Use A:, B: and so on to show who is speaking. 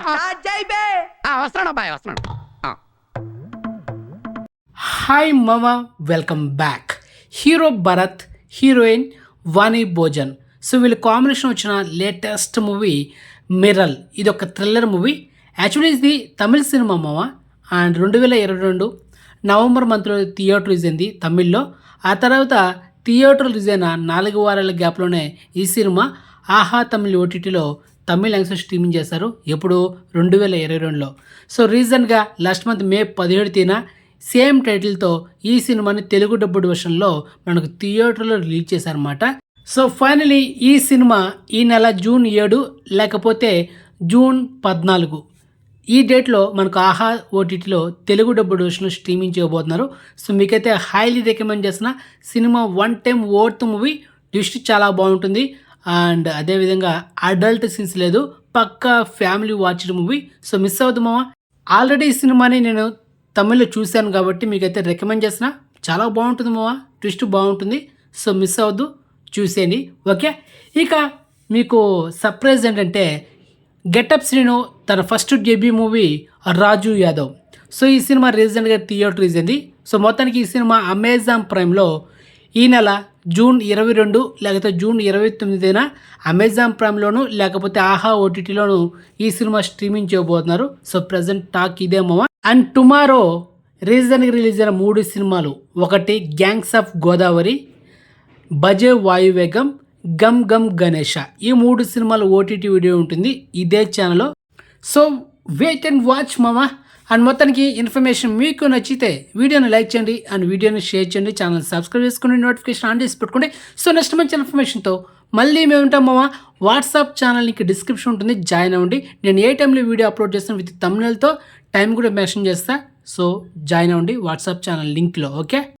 A: వస్తున్నాడు అబ్బాయి వస్తున్నాడు.
B: హాయ్ మామ, welcome back. Hero Bharath, heroine Vani Bhojan. So వీళ్ళ కాంబినేషన్ వచ్చిన లేటెస్ట్ మూవీ మిరల్. ఇది ఒక థ్రిల్లర్ మూవీ. యాక్చువల్లీ ఇది తమిళ సినిమా మామ. అండ్ 2022 నవంబర్ మంత్లో థియేటర్ రిలీజ్ అయింది తమిళ్లో. ఆ తర్వాత థియేటర్ రిలీజ్ అయిన 4 వారాల గ్యాప్లోనే ఈ సినిమా ఆహా తమిళ్ ఓటీటీలో తమిళ లాంగ్వేజ్ స్ట్రీమింగ్ చేశారు. ఎప్పుడు 2022లో. సో రీసెంట్గా లాస్ట్ మంత్ మే 17 సేమ్ టైటిల్తో ఈ సినిమాని తెలుగు డబ్బుడ్ వెర్షన్లో మనకు థియేటర్లో రిలీజ్ చేశారన్నమాట. సో ఫైనలీ ఈ సినిమా ఈ నెల జూన్ 7 లేకపోతే జూన్ 14 ఈ డేట్లో మనకు ఆహా ఓటీటీలో తెలుగు డబ్బుడ్ వెర్షన్లో స్ట్రీమింగ్ చేయబోతున్నారు. సో మీకైతే హైలీ రికమెండ్ చేసిన సినిమా. One time worth movie. Twist చాలా బాగుంటుంది. అండ్ అదేవిధంగా అడల్ట్ సీన్స్ లేదు. పక్కా family watched movie. So miss అవుతుంది మామ. ఆల్రెడీ ఈ సినిమాని నేను తమిళ్లో చూశాను కాబట్టి మీకైతే రికమెండ్ చేసిన. చాలా బాగుంటుంది మామ, ట్విస్ట్ బాగుంటుంది. సో మిస్ అవ్వద్దు, చూసేయండి. ఓకే, ఇక మీకు సర్ప్రైజ్ ఏంటంటే గెటప్ శ్రీను తన ఫస్ట్ డెబ్యూ మూవీ రాజు యాదవ్. సో ఈ సినిమా రీసెంట్గా థియేటర్ రిలీజ్ అయింది. సో మొత్తానికి ఈ సినిమా అమెజాన్ ప్రైమ్లో ఈ నెల జూన్ 22 లేకపోతే జూన్ 29 అమెజాన్ ప్రైమ్లోను లేకపోతే ఆహా ఓటీటీలోను ఈ సినిమా స్ట్రీమింగ్ చేయబోతున్నారు. సో ప్రజెంట్ టాక్ ఇదే మామ. అండ్ టుమారో రీసెంట్గా రిలీజ్ అయిన 3 సినిమాలు, ఒకటి గ్యాంగ్స్ ఆఫ్ గోదావరి, బజే వాయువేగం, గమ్ గమ్ గణేష. ఈ 3 సినిమాలు ఓటీటీ వీడియో ఉంటుంది ఇదే ఛానల్లో. సో వెయిట్ అండ్ వాచ్ మామా. అండ్ మొత్తానికి ఇన్ఫర్మేషన్ మీకు నచ్చితే వీడియోని లైక్ చేయండి అండ్ వీడియోని షేర్ చేయండి. ఛానల్ సబ్స్క్రైబ్ చేసుకోండి, నోటిఫికేషన్ ఆన్ చేసి పెట్టుకోండి. సో నెక్స్ట్ మంచి ఇన్ఫర్మేషన్తో మళ్ళీ మేము ఉంటాం మామా. వాట్సాప్ ఛానల్ నీకు డిస్క్రిప్షన్ ఉంటుంది, జాయిన్ అవ్వండి. నేను ఏ టైంలో వీడియో అప్లోడ్ చేస్తాను విత్ థంబ్నెయిల్తో టైం కూడా మెన్షన్ చేస్తా. సో జాయిన్ అవ్వండి వాట్సాప్ ఛానల్ లింక్లో. ఓకే.